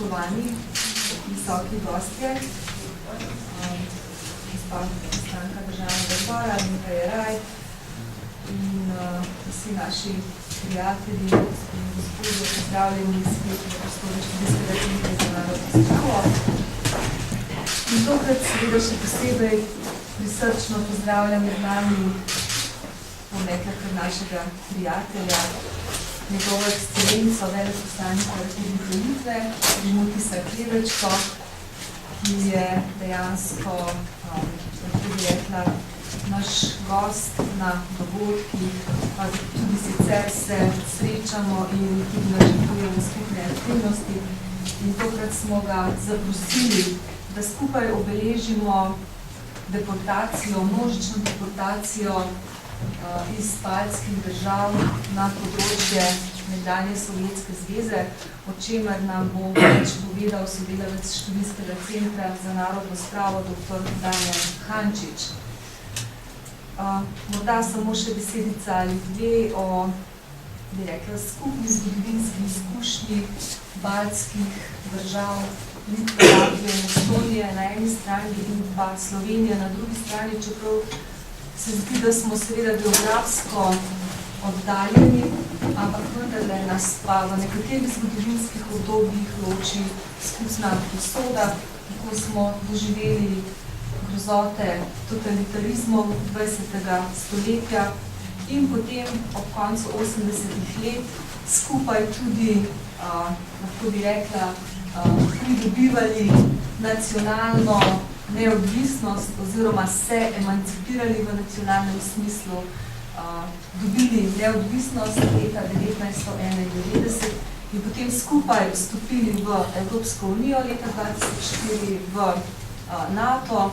spoštovani visoki gostje, gospa poslanka Državnega zbora, Alenka Jeraj in vsi naši prijatelji in gospodje, pozdravljeni iz spletnega prostora Študijskega centra za narodno spravo. In tokrat seveda še posebej prisrčno pozdravljam med nami, bom rekla, kar našega prijatelja, njegovo ekscelenco, veleposlanika Republike Litve, Rimutisa Klevečko, ki je dejansko, lahko bi rekla, naš gost na dogodkih, pa tudi sicer se srečamo in tudi načrtujemo skupne aktivnosti. In tokrat smo ga zaprosili, da skupaj obeležimo deportacijo, množično deportacijo iz baltskih držav na področje nekdanje Sovjetske zveze, o čemer nam bo več povedal sodelavec Študijskega centra za narodno spravo dr. Damjan Hančič. Morda samo še besedica ali dve o, bi rekla, skupni zgodovinski izkušnji baltskih držav, Litve, Latvije in Estonije na eni strani in pa Slovenije na drugi strani, čeprav se zdi, da smo seveda geografsko oddaljeni, ampak vendarle nas pa v nekaterih zgodovinskih obdobjih loči izkusna usoda, kako smo doživeli grozote totalitarizmov 20. stoletja in potem ob koncu 80-ih let skupaj tudi, lahko bi rekla, pridobivali nacionalno neodvisnost oziroma se emancipirali v nacionalnem smislu, dobili neodvisnost leta 1991 in potem skupaj vstopili v Evropsko unijo leta 2004 v NATO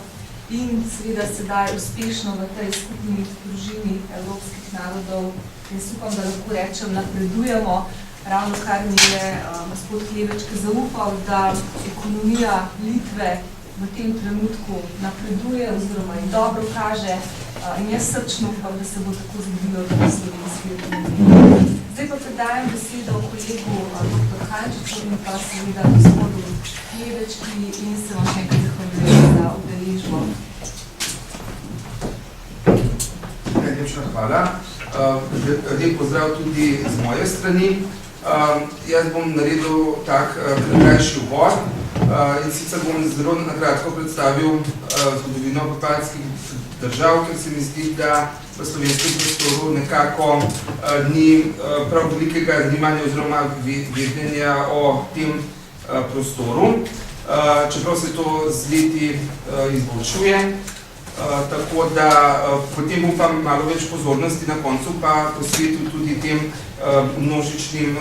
in seveda sedaj uspešno v tej skupni družini evropskih narodov. Jaz upam, da lahko rečem, napredujemo. Ravno kar mi je gospod Klevečka zaupal, da ekonomija Litve v tem trenutku napreduje oziroma in dobro kaže in jaz srčno upam, da se bo tako zgodilo tudi slovenski ekonomiji. Zdaj pa predajam besedo kolegu dr. Hančiču in pa seveda gospodu Klevečki in se vam še enkrat zahvaljujem za udeležbo. Najlepša hvala. Lep pozdrav tudi z moje strani. Jaz bom naredil tak krajši uvod in sicer bom zelo nakratko predstavil zgodovino baltskih držav, ker se mi zdi, da v slovenskem prostoru nekako ni prav velikega zanimanja oziroma vedenja o tem prostoru, čeprav se to z leti izboljšuje. Tako da potem bom pa malo več pozornosti na koncu pa posvetil tudi tem množičnim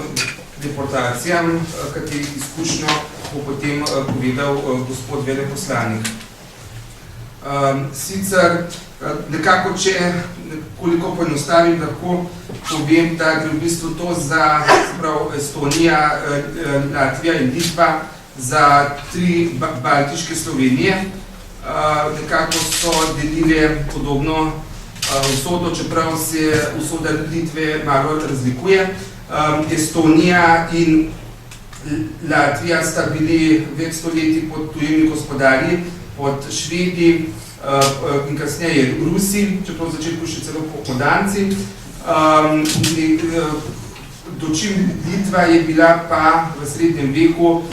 deportacijam, katerih izkušnjo bo potem povedal gospod veleposlanik. Sicer nekako, če koliko poenostavim, lahko povem, da gre v bistvu to za Estonija, Latvija in Litva, za 3 baltiške Slovenije. Nekako so delile podobno usodo, čeprav se usoda Litve malo razlikuje. Estonija in Latvija sta bili več stoletij pod tujimi gospodarji, pod Švedi in kasneje Rusi, čeprav v začetku še celo Danci. Dočim Litva je bila pa v srednjem veku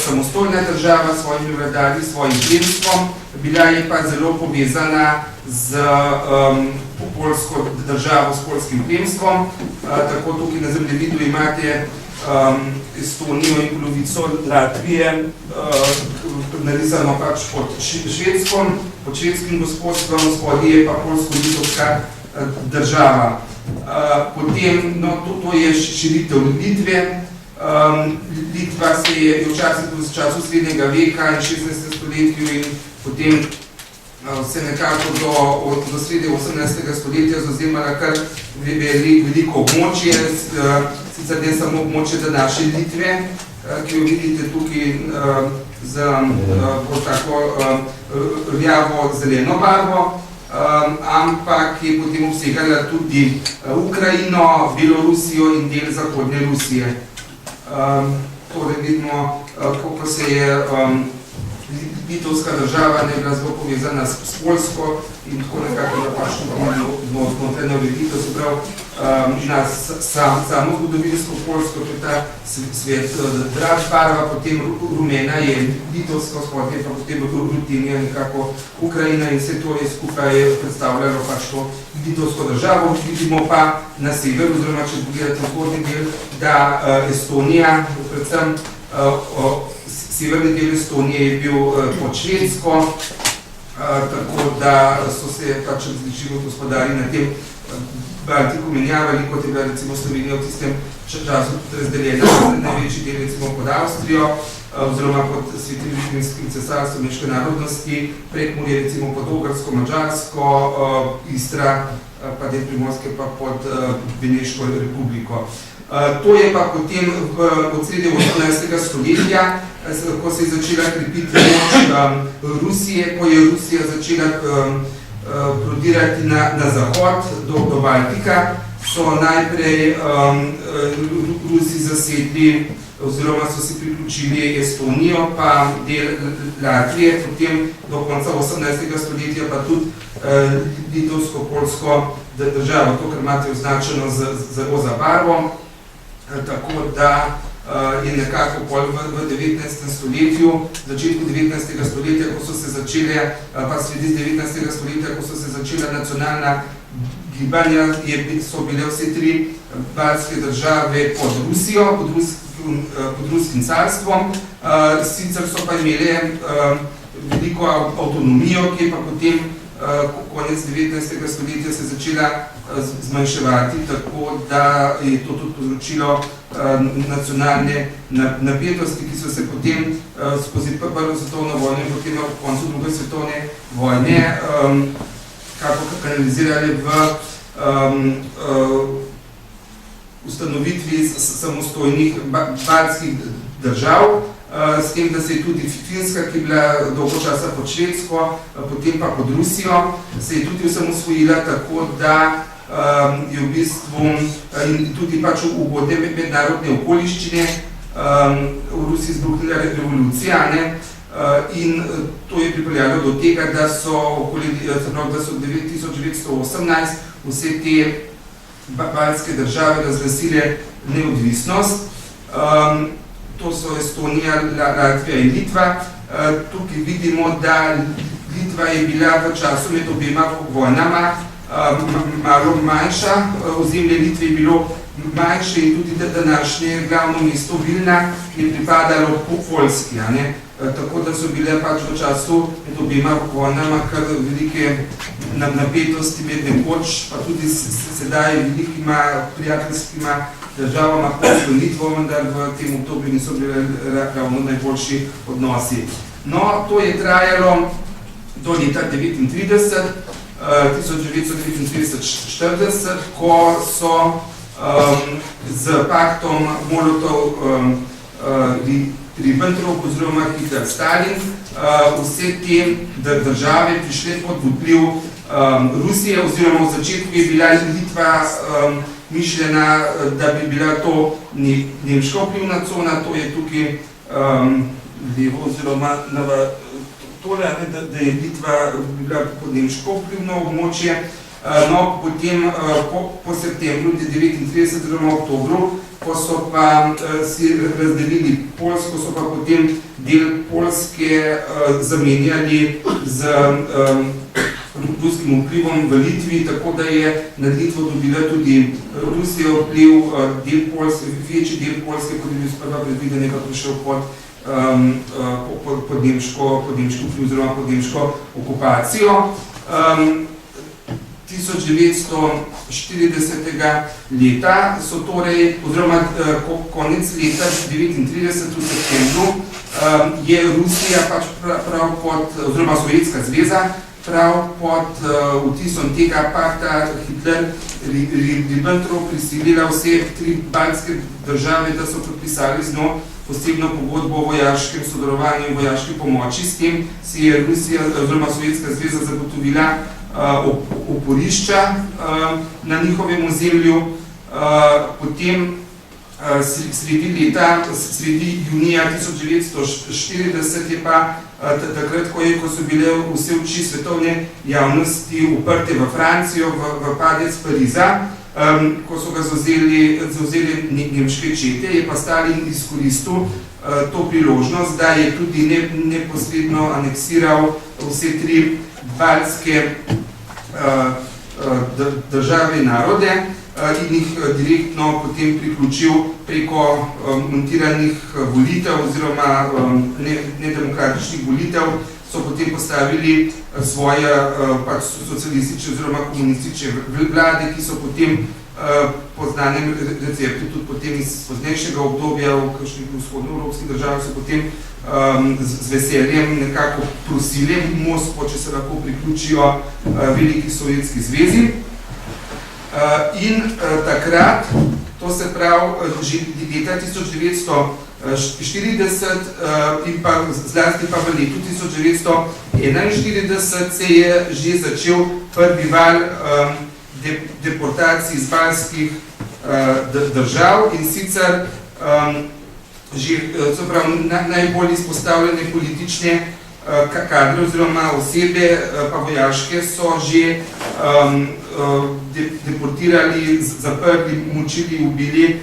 samostojna država s svojimi vladarji, s svojim plemstvom, bila je pa zelo povezana z polsko državo, s polskim plemstvom. Tako tukaj na zemljevidu imate Estonijo in polovico Latvije narisano pač pod Švedskom, pod švedskim gospodstvom, spodaj je pa polsko-litovska država. Potem, no, to je širitev Litve. Litva se je v času srednjega veka in 16. stoletju in potem se nekako do sredi 18. stoletja zauzemala kar veliko območje, sicer ne samo območje današnje Litve, ki jo vidite tukaj z tako rjavo-zeleno barvo, ampak je potem obsegala tudi Ukrajino, Belorusijo in del zahodne Rusije. Torej vidimo ko se je litovska država ne bila zelo povezana s Poljsko in tako nekako pač notranja ureditev, se pravi na samo zgodovinsko Poljsko, to je ta svet draž barva, potem rumena je litovska, spodnje pa potem rutinija nekako Ukrajina in vse to je skupaj predstavljalo pač to litovsko državo. Vidimo pa na severu, oziroma če pogledate vzhodni del, da Estonija, predvsem severni del Estonije je bil pod Švedsko, tako da so se pač različili gospodari na tem Baltiku menjavali, kot je bila recimo Slovenija v tistem času razdeljena, največji del recimo pod Avstrijo, oziroma pod Svetim Rimskim cesarstvom nemške narodnosti, Prekmurje recimo pod Ogrsko, Madžarsko, Istra, pa del Primorske pa pod Beneško republiko. To je pa potem od sredi 18. stoletja, ko se je začela krepiti moč Rusije, ko je Rusija začela prodirati na zahod do Baltika, so najprej Rusi zasedli oziroma so si priključili Estonijo, pa del Latvije, potem do konca 18. stoletja pa tudi litovsko-polsko državo, to, kar imate označeno z roza barvo, tako da je nekako v 19. stoletju, začetku 19. stoletja, ko so se začele, pa sredi 19. stoletja, ko so se začela nacionalna gibanja, so bile vse tri baltske države pod Rusijo, pod ruskim carstvom, sicer so pa imele veliko avtonomijo, ki je pa potem konec 19. stoletja se začela zmanjševati, tako da je to tudi povzročilo nacionalne napetosti, ki so se potem skozi prvo svetovno vojno in potem ob koncu druge svetovne vojne kako kanalizirali v ustanovitvi samostojnih baltskih držav, s tem, da se je tudi Finska, ki je bila dolgo časa pod Švedsko, potem pa pod Rusijo, se je tudi osamosvojila, tako da je v bistvu in tudi pač v ugodne mednarodne okoliščine v Rusiji izbruhnila revolucija, in to je pripeljalo do tega, da so okoli 1918 vse te baltske države razglasile neodvisnost. To so Estonija, Latvija in Litva. Tukaj vidimo, da Litva je bila v času med obema vojnama malo manjša, ozemlje Litve je bilo manjše in tudi današnje glavno mesto Vilna je pripadalo po Poljski. Tako da so bile pač v času med obema vojnama kar velike napetosti med nekoč, pa tudi sedaj velikima prijateljskima državama Poljsko in Litvo, vendar v tem obdobju niso bile ravno najboljši odnosi. No, to je trajalo do leta 1939, 1939-40, ko so z paktom Molotov-Ribbentrop oziroma Hitler-Stalin vse te države prišle pod vpliv Rusije, oziroma v začetku je bila Litva mišljena, da bi bila to nemška vplivna cona, to je tukaj levo oziroma tole, da je Litva bila pod nemško vplivno območje. No, potem po septembru 1939 oziroma oktobru, ko so pa si razdelili Poljsko, so pa potem del Poljske zamenjali z ruskim vplivom v Litvi, tako da je nad Litvo dobila tudi Rusija vpliv, večji del Poljske, kot je bil sprva predviden, je pa prišel pod nemško vpliv oziroma pod nemško okupacijo. 1940. leta so torej, oziroma konec leta 1939 v septembru je Rusija pač prav pod, oziroma Sovjetska zveza, prav pod vtisom tega pakta Hitler-Ribbentrop prisilila vse tri baltske države, da so podpisali z njo posebno pogodbo o vojaškem sodelovanju in vojaški pomoči. S tem si je Rusija, oziroma Sovjetska zveza zagotovila oporišča na njihovem ozemlju. Potem sredi junija 1940 je pa takrat, ko so bile vse oči svetovne javnosti uprte v Francijo, v padec Pariza, ko so ga zavzeli nemške čete, je pa Stalin izkoristil to priložnost, da je tudi neposredno aneksiral vse tri baltske države in narode in jih direktno potem priključil preko montiranih volitev oziroma nedemokratičnih volitev, so potem postavili svoje pač socialistične oziroma komunistične vlade, ki so potem po znanem receptu tudi potem iz poznejšega obdobja v kakšnih vzhodnoevropskih državah so potem z veseljem nekako prosili Moskvo, če se lahko priključijo veliki Sovjetski zvezi. In takrat, to se pravi, že leta 1940 in pa zlasti pa v letu 1941 se je že začel prvi val deportacij iz baltskih držav in sicer že najbolj izpostavljene politične kadre oziroma osebe pa vojaške so že deportirali, zaprli, mučili, ubili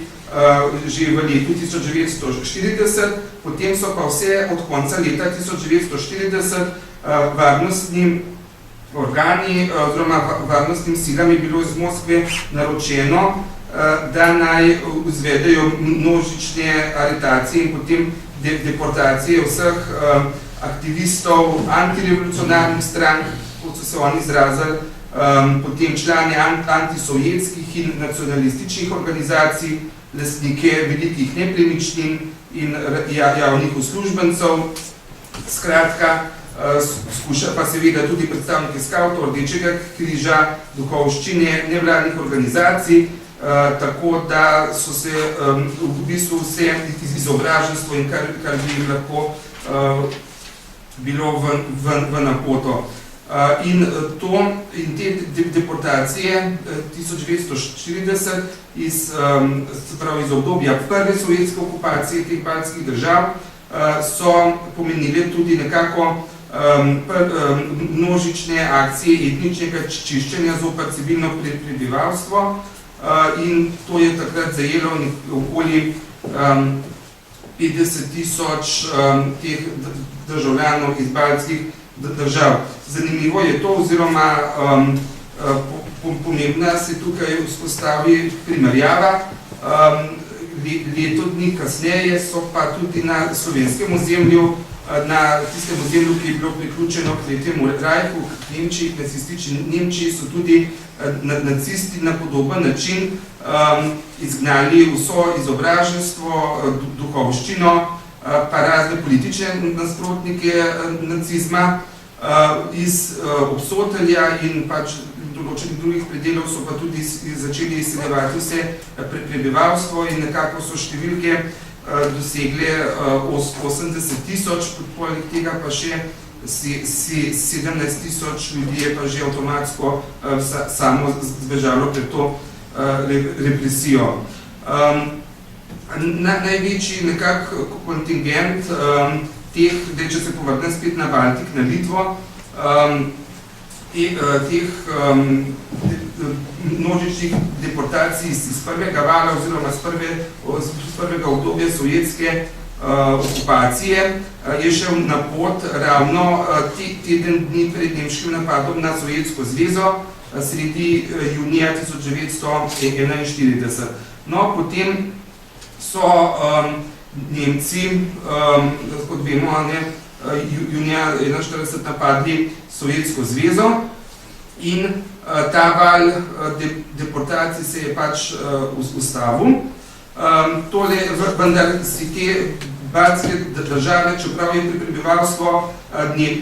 že v letu 1940, potem so pa vse od konca leta 1940 varnostnim organi oziroma varnostnim silam je bilo iz Moskve naročeno, da naj izvedejo množične aretacije in potem deportacije vseh aktivistov antirevolucionarnih strank, kot so se oni izrazili, potem člani antisovjetskih in nacionalističnih organizacij, lastnike velikih nepremičnin in javnih uslužbencev. Skratka, skuša pa seveda tudi predstavnike skavtov, Rdečega križa, duhovščine, nevladnih organizacij, tako da so se v bistvu vse izobraženstvo in kar bi lahko bilo v napoto. In te deportacije 1940 iz obdobja prve sovjetske okupacije teh baltskih držav so pomenile tudi nekako množične akcije etničnega čiščenja zoper civilno prebivalstvo in to je takrat zajelo okoli 50.000 teh državljanov iz baltskih držav. Zanimivo je to, oziroma pomembna se tukaj vzpostavi primerjava. Leto dni kasneje so pa tudi na slovenskem ozemlju, na tistem ozemlju, ki je bilo priključeno k Tretjemu Reichu, k Nemčiji, nacistični Nemčiji, so tudi nacisti na podoben način izgnali vso izobraženstvo, duhovščino, pa razne politične nasprotnike nacizma iz Obsotelja in pač določenih drugih predelov so pa tudi začeli izseljevati vse prebivalstvo in nekako so številke dosegle 80.000, poleg tega pa še 17.000 ljudi je pa že avtomatsko samo zbežalo pred to represijo. Največji nekako kontingent teh, če se povrnem spet na Baltik, na Litvo, teh množičnih deportacij iz prvega vala oziroma z prvega obdobja sovjetske okupacije je šel na pot ravno teden dni pred nemškim napadom na Sovjetsko zvezo sredi junija 1941. No, potem so Nemci, kot vemo, junija 1941 napadli Sovjetsko zvezo in ta val deportacij se je pač ustavil. Vendar si te baltske države, čeprav je prebivalstvo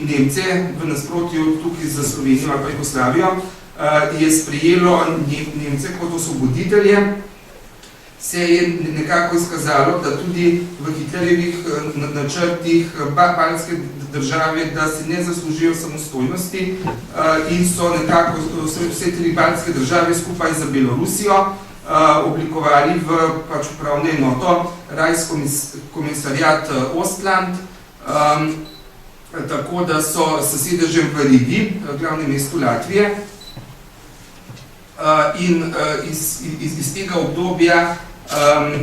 Nemce v nasprotju tukaj za Slovenijo ali pa Jugoslavijo, je sprejelo Nemce kot osvoboditelje, se je nekako izkazalo, da tudi v Hitlerjevih načrtih baltske države, da si ne zaslužijo samostojnosti in so nekako vse tri baltske države skupaj za Belorusijo oblikovali v pač upravno enoto Reichskomisariat Ostland, tako da so s sedežem v Rigi, glavnem mestu Latvije. In iz tega obdobja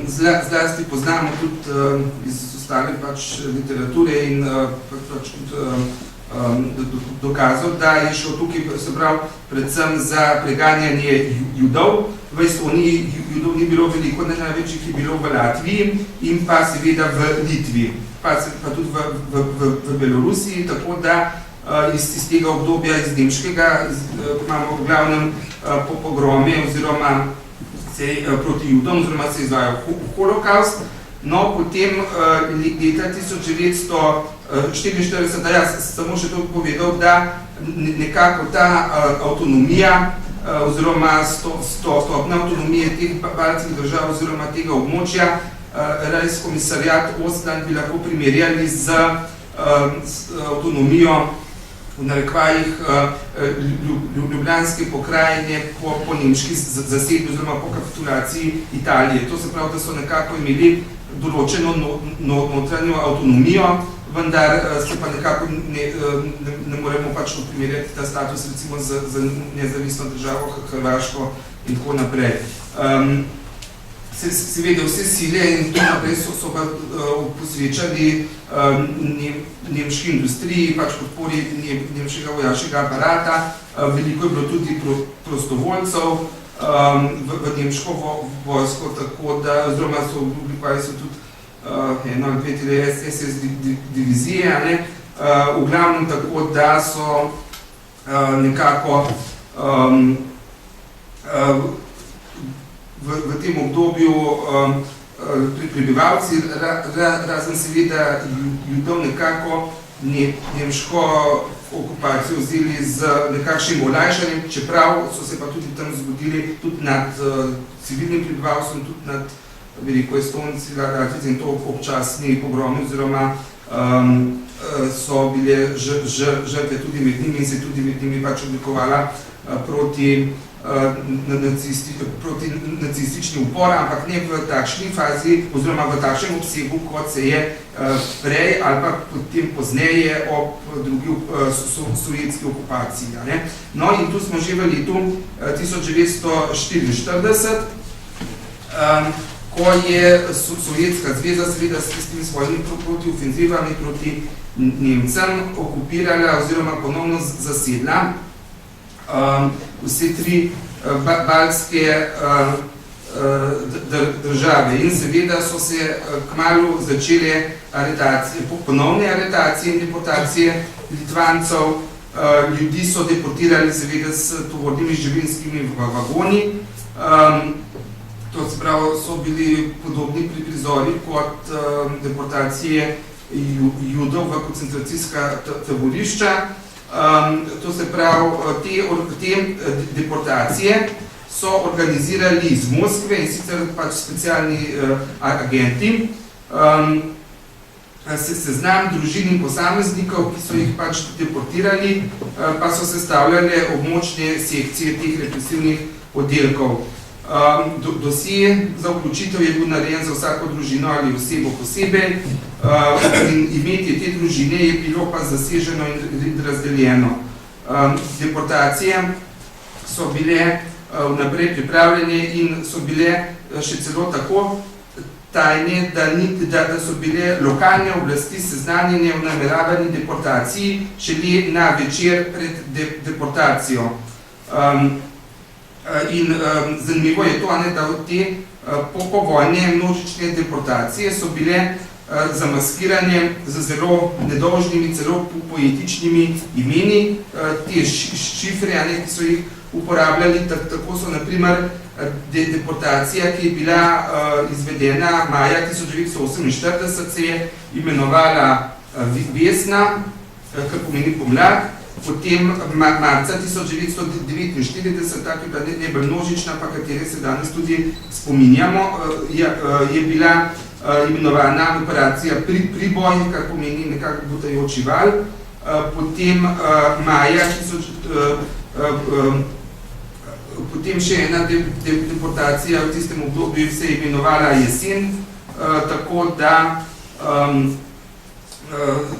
zlasti poznamo tudi iz ostale pač literature in pač dokazov, da je šlo tukaj, se pravi, predvsem za preganjanje Judov. V Estoniji Judov ni bilo veliko, največjih je bilo v Latviji in pa seveda v Litvi, pa tudi v Belorusiji, tako da iz tega obdobja, iz nemškega, imamo v glavnem pogrome oziroma proti Judom, oziroma se izvaja holokaust. No, potem leta 1944, jaz samo še to povedal, da nekako ta avtonomija oziroma stopna avtonomije teh baltskih držav oziroma tega območja, Reichskomisariat Ostland bi lahko primerjali z avtonomijo v narekvajih ljubljanske pokrajine po nemški zasedbi oziroma po kapitulaciji Italije. To se pravi, da so nekako imeli določeno notranjo avtonomijo, vendar se pa nekako ne moremo pač primerjati ta status recimo z nezavisno državo, Hrvaško in tako naprej. Seveda vse sile in to naprej so pa posvečali nemški industriji, pač podpori nemškega vojaškega aparata. Veliko je bilo tudi prostovoljcev v nemško vojsko, tako da, oziroma so oblikovali so tudi eno ali dve SS divizije, v glavnem tako, da so nekako v tem obdobju prebivalci, razen seveda Judov, nekako nemško okupacijo vzeli z nekakšnim olajšanjem, čeprav so se pa tudi tam zgodili tudi nad civilnim prebivalstvom, tudi nad, bi rekel, Estonci, Latvici in to občasni pogromi, oziroma so bile žrtve tudi med njimi in se tudi med njimi pač oblikovala proti nacistični upor, ampak ne v takšni fazi oziroma v takšnem obsegu, kot se je prej ali pa potem pozneje ob drugi sovjetski okupaciji. No in tu smo že v letu 1944, ko je Sovjetska zveza seveda s tistimi svojimi protiofenzivami proti Nemcem okupirala oziroma ponovno zasedla vse tri baltske države in seveda so se kmalu začele ponovne aretacije in deportacije Litvancev. Ljudi so deportirali seveda s tovornimi živilskimi vagoni. To se pravi, so bili podobni prizori kot deportacije Judov v koncentracijska taborišča. To se pravi, te deportacije so organizirali iz Moskve in sicer pač specialni agenti. Seznam družin in posameznikov, ki so jih pač deportirali, pa so sestavljale območne sekcije teh represivnih oddelkov. Dosje za vključitev je bil narejen za vsako družino ali osebo posebej in imetje te družine je bilo pa zaseženo in razdeljeno. Deportacije so bile vnaprej pripravljene in so bile še celo tako tajne, da so bile lokalne oblasti seznanjene o nameravani deportaciji šele na večer pred deportacijo. In zanimivo je to, da te povojne množične deportacije so bile zamaskirane z zelo nedolžnimi, celo poetičnimi imeni. Te šifre, ki so jih uporabljali, tako so naprimer deportacija, ki je bila izvedena maja 1948, se je imenovala Vesna, kar pomeni pomlad. Potem marca 1949, tako je bila najbolj množična, pa katere se danes tudi spominjamo, je bila imenovana operacija Priboj, kar pomeni nekako butajoči val. Potem maja Potem še ena deportacija v tistem obdobju se je imenovala Jesen, tako da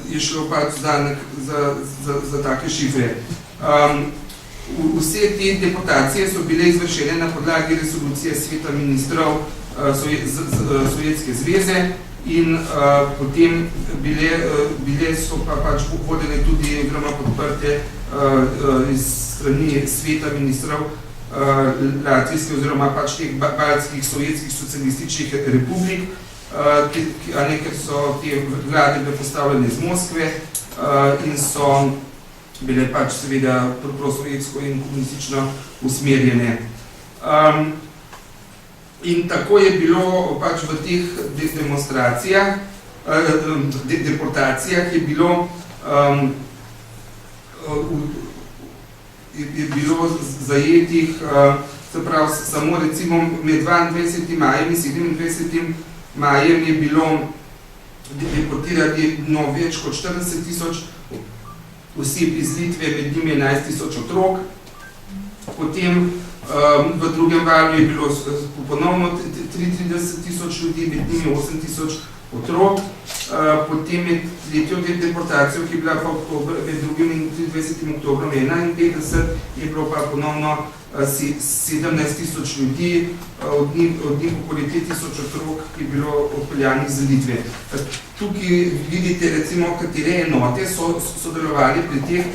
je šlo pač za take šifre. Vse te deportacije so bile izvršene na podlagi resolucije Sveta ministrov Sovjetske zveze in potem bile so pa pač vodene tudi oziroma podprte iz strani Sveta ministrov latvijskih oziroma pač teh baltskih sovjetskih socialističnih republik, ker so te vlade bile postavljene iz Moskve in so bile pač seveda prosovjetsko in komunistično usmerjene. In tako je bilo pač v teh demonstracijah, deportacijah je bilo zajetih, se pravi, samo recimo med 22. majem in 27. majem je bilo deportirano več kot 40.000 oseb iz Litve, med njimi 11.000 otrok. Potem v drugem valu je bilo ponovno 33.000 ljudi, med njimi 8.000 otrok. Potem je tretjo deportacijo, ki je bila pa med 2. in 23. oktobrom 1951, je bilo pa ponovno 17.000 ljudi, od njih okoli 5.000 otrok, ki je bilo odpeljanih z Litve. Tukaj vidite recimo, katere enote so sodelovali pri teh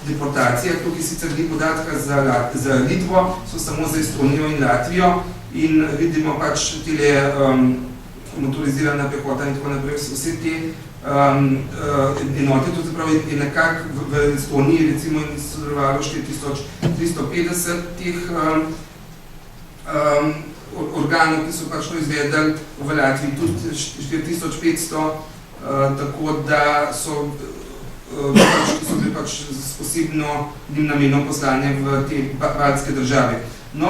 deportacijah. Tukaj sicer ni podatka za Litvo, so samo za Estonijo in Latvijo in vidimo pač tele motorizirana pehota in tako naprej, vse te enote, to se pravi, je nekako v Estoniji recimo sodelovalo 4.350 teh organov, ki so pač to izvedeli, v Latviji tudi 4.500, tako da so bili pač s posebno njim namenom poslane v te baltske države. No,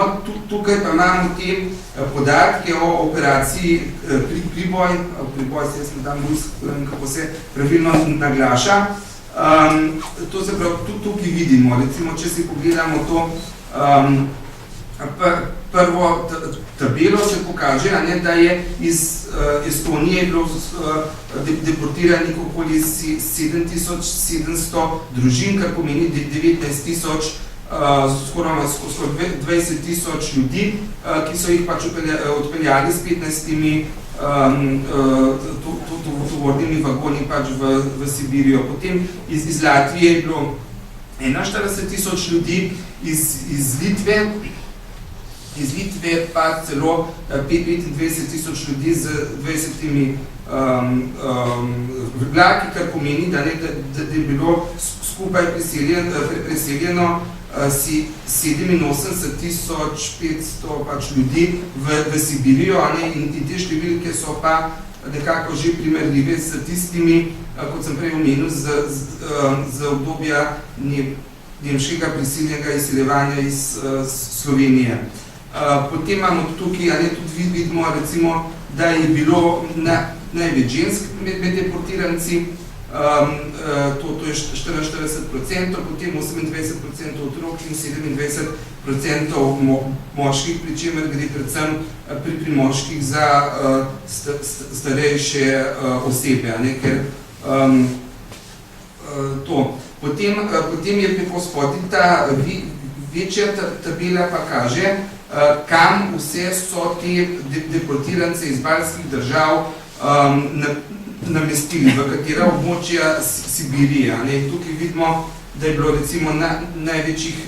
tukaj pa imamo te podatke o operaciji Priboj, se jaz ne dam kako se pravilno naglaša. To se pravi, tukaj vidimo, recimo, če si pogledamo to prvo tabelo, se pokaže, da je iz Estonije bilo deportiranih okoli 7.700 družin, kar pomeni 19.000 skoraj 20.000 ljudi, ki so jih pač odpeljali s 15 tovornimi vagoni pač v Sibirijo. Potem iz Latvije je bilo 41.000 ljudi, iz Litve pa celo 25.000 ljudi z 20 vlaki, kar pomeni, da je bilo skupaj preseljeno 87.500 pač ljudi v Sibirijo, in te številke so pa nekako že primerljive s tistimi, kot sem prej omenil, z obdobja nemškega prisilnega izseljevanja iz Slovenije. Potem imamo tukaj, tudi vidimo, recimo, da je bilo največ žensk med deportiranci, to je 44%, potem 28% otrok in 27% moških, pri čemer gre predvsem pri moških za starejše osebe, ker to. Potem je tako spodaj ta večja tabela pa kaže, kam vse so te deportirance iz baltskih držav namestili, v katera območja Sibirije. Tukaj vidimo, da je bilo recimo največjih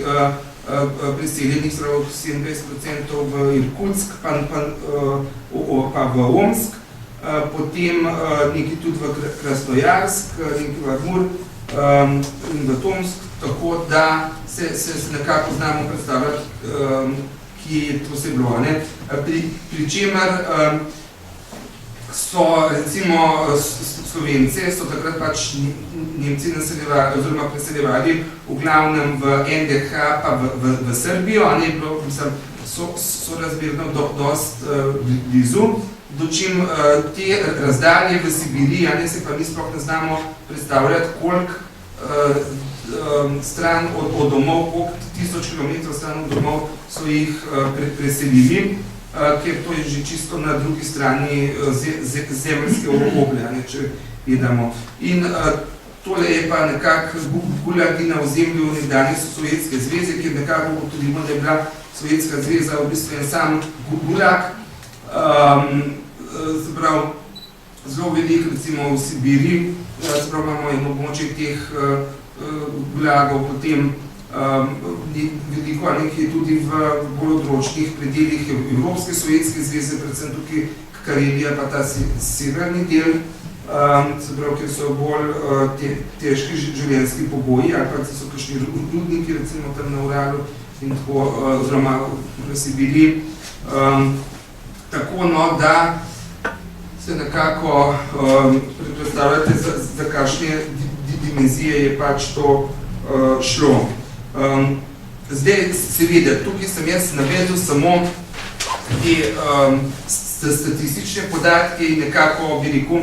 preseljenih 27% v Irkutsk, pa v Omsk, potem nekaj tudi v Krasnojarsk, nekaj v Amur in v Tomsk, tako da se nekako znamo predstavljati, ki je to se bilo. Pri čemer so recimo Slovence, so takrat pač Nemci naseljevali oziroma preseljevali v glavnem v NDH pa v Srbijo, je bilo sorazmerno dost blizu, dočim te razdalje v Sibiriji, se pa mi sploh ne znamo predstavljati, koliko stran od domov, koliko 1000 km stran od domov so jih preselili, ker to je že čisto na drugi strani zemeljske oblje, če gledamo. In tole je pa nekako gulagi na ozemlju nekdanje Sovjetske zveze, kjer nekako ugotovimo, da je bila Sovjetska zveza v bistvu en sam gulag. Zelo veliko, recimo v Sibiri, imamo eno območje teh gulagov, potem veliko nekaj tudi v bolj odročnih predeljih Evropske Sovjetske zveze, predvsem tukaj Karelija pa ta severni del, kjer so bolj težki življenjski pogoji, ali pa so kakšni rudniki, recimo tam na Uralu in tako, oziroma v Sibiri. Tako, no, da se nekako predstavljate, za kakšne dimenzije je pač to šlo. Zdaj, seveda, tukaj sem jaz navedel samo te statistične podatke in nekako, bi rekel,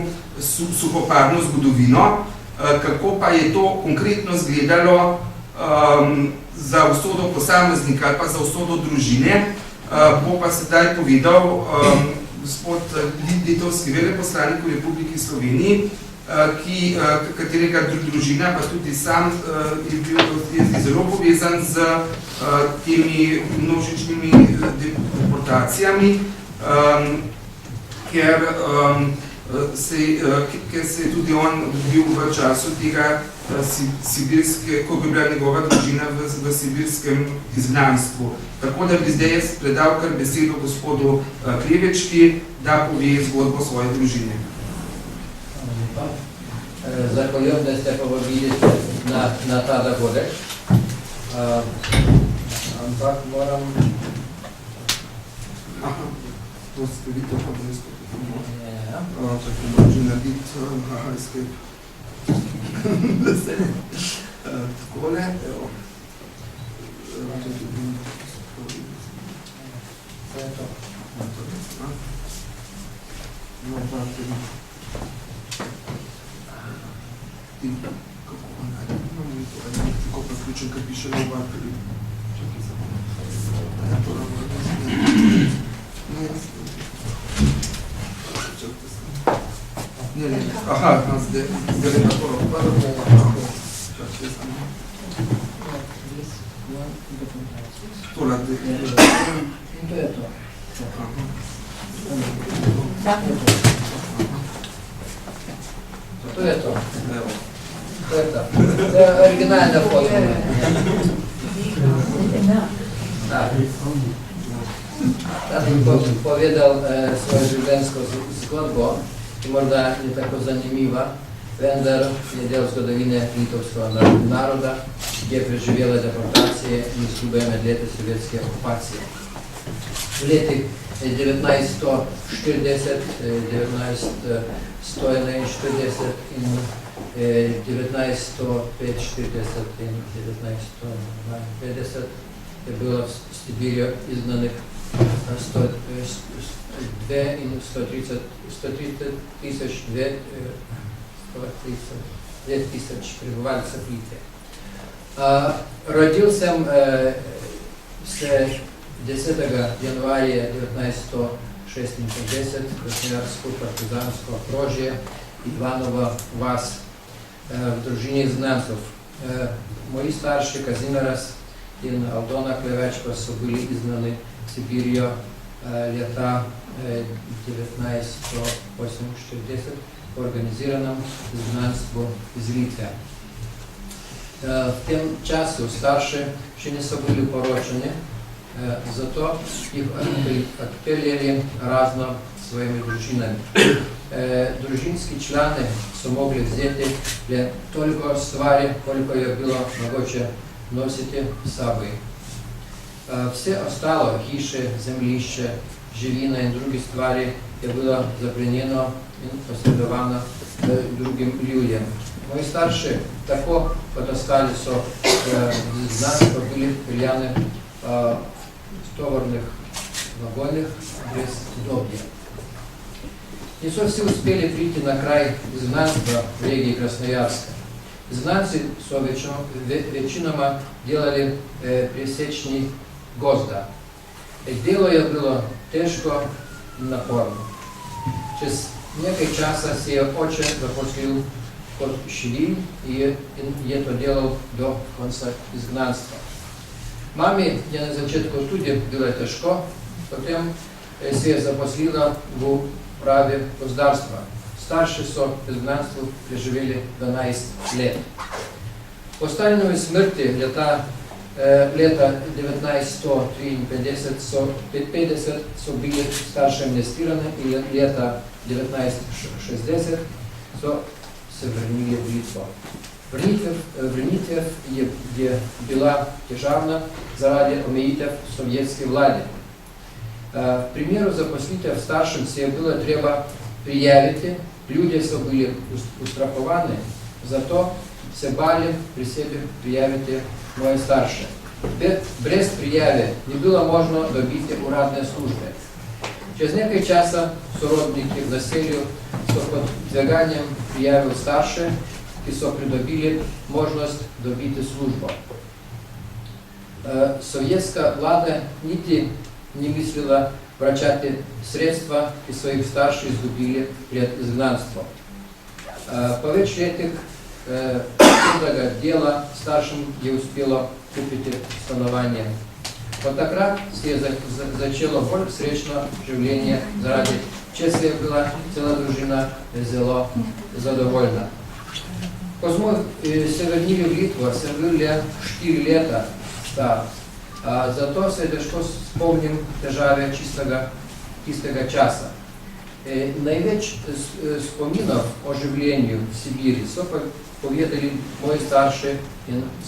suhoparno zgodovino, kako pa je to konkretno izgledalo za usodo posameznika ali pa za usodo družine, bo pa sedaj povedal gospod litovski veleposlanik v Republiki Sloveniji, katerega družina, pa tudi sam je bil zelo povezan z temi množičnimi deportacijami, ker se je tudi on bil v času tega sibirske, ko bi bila njegova družina v sibirskem izgnanstvu. Tako da bi zdaj jaz predal kar besedo gospodu Krevečki, da pove zgodbo svoje družine. Zahvaljujem, da ste povabili na ta dogodek. Ampak moram... Aha, to ste vidite, pa da jaz Ja. Tako može narediti escape. Da se takole, evo. To je to. No, pa ti, kako naredimo, tako pa ključen, kad piše na obarkali. Čakaj za ja, to naredimo. Ne, aha, zdaj je tako prvo. Tola, In to je to. To je to. To je to. To je originalna foto. Tad bi povedal svojo življenjsko zgodbo, ki morda je tako zanimiva, vendar je del zgodovine litovskega naroda, ki je preživela deportacije in izgube med leti sovjetske okupacije. V letih 1940, 1941 in 1945 in 1952 je bilo v Sibirju izgnanih 102 in 130 tisoč prebivalcev Litve. Rodil sem se 10. januarja 1956 v Krasnojarsko-partizansko okrožje Ivanova vas v družini izgnancev. Moji starši Kazimieras in Aldona Klevečka so bili izgnani v Sibirijo leta 1948 v organiziranem izgnanstvu iz Litve. V tem času starši še niso bili poročeni, zato jih odpeljali razno svojimi družinami. Družinski člani so mogli vzeti le toliko stvari, koliko je bilo mogoče nositi s seboj. Vse ostalo, hiše, zemljišče, živina in druge stvari je bilo zaplenjeno in posredovano drugim ljudem. Moji starši tako potaskali so z nas, pa bili peljani v tovornih vagonih brez dobja. Niso vsi uspeli priti na kraj izgnanstva v regiji Krasnojarska. Изгнанцы вечинома делали пресечни гозда. Дело было тяжко напорно. Через некое часа се отче запослил код Швиль и это делал до конца изгнанства. Маме я на зачатку туди было тяжко, потом се запослила в праве государства. Старши со изгнанству преживели 12 лет. По Сталиновой смерти лета 1953-50 со были старше амнистированы и лета 1960 со сохранили в Литву. Врнитвев где была державна заради омеитев советской влади. К примеру, запослите в старшем все было треба приявити, люди все были устрахованы, зато все бали при себе приявити моje старше. Без приявы не было можно добить урадной службы. Через некое часа сородники в населью с подвиганием приявил старше и со придобили возможность добить службу. Советская влада нити не мыслила врачать средства и своих старших изгубили перед изгнанством. Повече этих дела старшим не успело купить станование. Вот тогда все зачало боль встречного живления заради честия была целая дружина зело задовольна. Козьмов севернили в Литву, сервили 4 лета стар. Зато се тяжко спомним тежаве чистого часа. Наивеч споминов о живлению в Сибири поведали мои старшие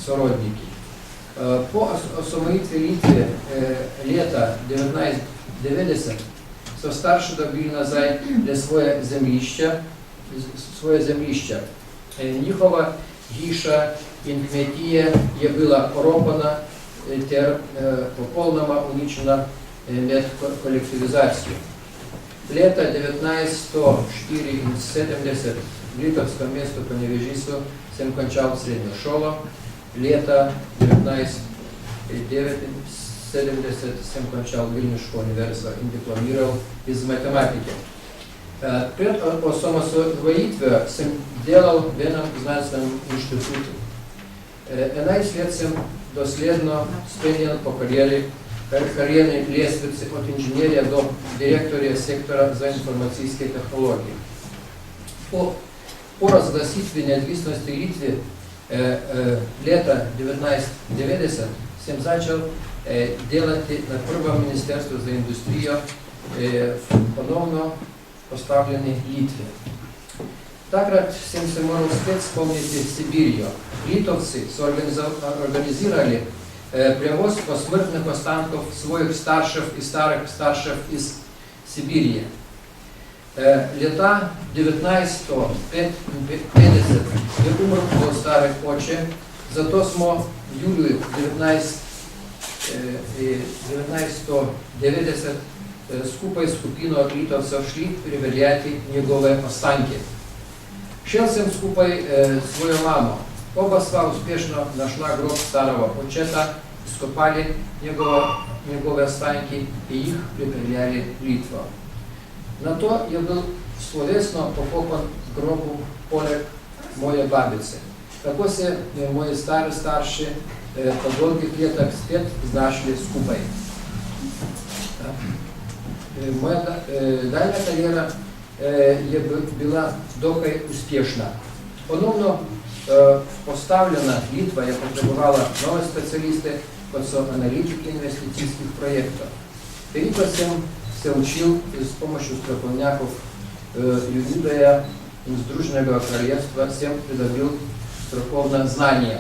сородники. По освоитве Литве лета 1990 со старши добили назад для своє землища. Нихова гиша инкметия je была оропана ter по-полному уничена коллективизацию. Лето 1970 в Литовском место по Невежису сам кончал среднюю школу. Лето 1970 сам кончал Вильнюсскую университет и дипломировал из математики. Пред самосвоитве сам делал в Венном знанственном институте. Една следствием доследно спенял по карьерной лестнице от инженерия до директора сектора за информационные технологии. По разгласитве неотвисности Литвы лета 1990 сам начал делать на первом министерстве за индустрию поновно поставленной Литве. Также всем се можно успеть вспомнить Сибирью. Литовцы организировали привоз посмертных останков своих старших и старых старших из Сибири. Лета 1950 умер был старый отче, зато smo Юлию 1990 skupaj skupino litovcev šli preverjati njegove ostanke. Šel sem skupaj svojo mamo. Oba sva uspešno našla grob starого očeta, skopali njegove ostanke i jih pripeljali v Litvo. Na to je bil slovesno pokopan v grobu poleg moje babice. Tako se moji starši po dolgih letah spet znašli skupaj. Moja daljna karijera je bila dokaj uspješna. Ponovno postavljena Litva je potrebovala nove specialiste, kot so analitiki investicijskih projektov. Veliko sem se učil s pomočjo strokovnjakov Judeja in Združenega kraljevstva, sem pridobil strokovna znanja,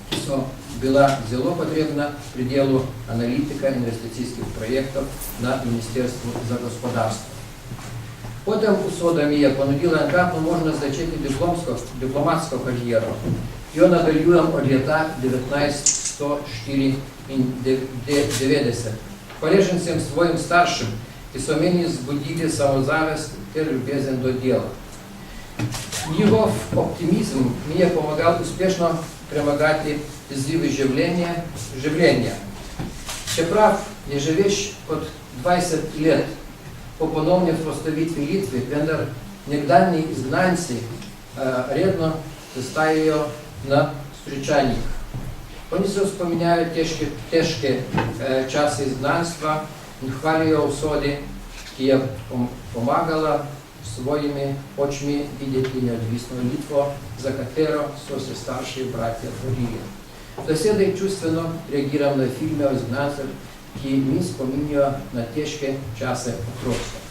ki so bila zelo potrebna pri delu analitika investicijskih projektov na Ministrstvu za gospodarstvo. Potem usoda mi je ponudila enkratno možnost začeti diplomatsko kariero. Jo nadaljujem od leta 1994. Hvaležen sem staršem, ki so meni zbudili samozavest ter ljubezen do dela. Njihov optimizm mi je pomagal uspešno premagati izzive življenja. Čeprav je že več kot 20 let po ponovni vzpostavitvi Litve, vendar nekdanji izgnanci redno zastajajo na srečanjih. Oni se spominjajo težke čase izgnanstva in hvalijo usodi, ki je pomagala svojimi očmi videti neodvisno Litvo, za katero so se starši bratje borili. Zasedaj čustveno reagiram na filme o izgnancih, ki mi spominjajo na težke čase otroštva.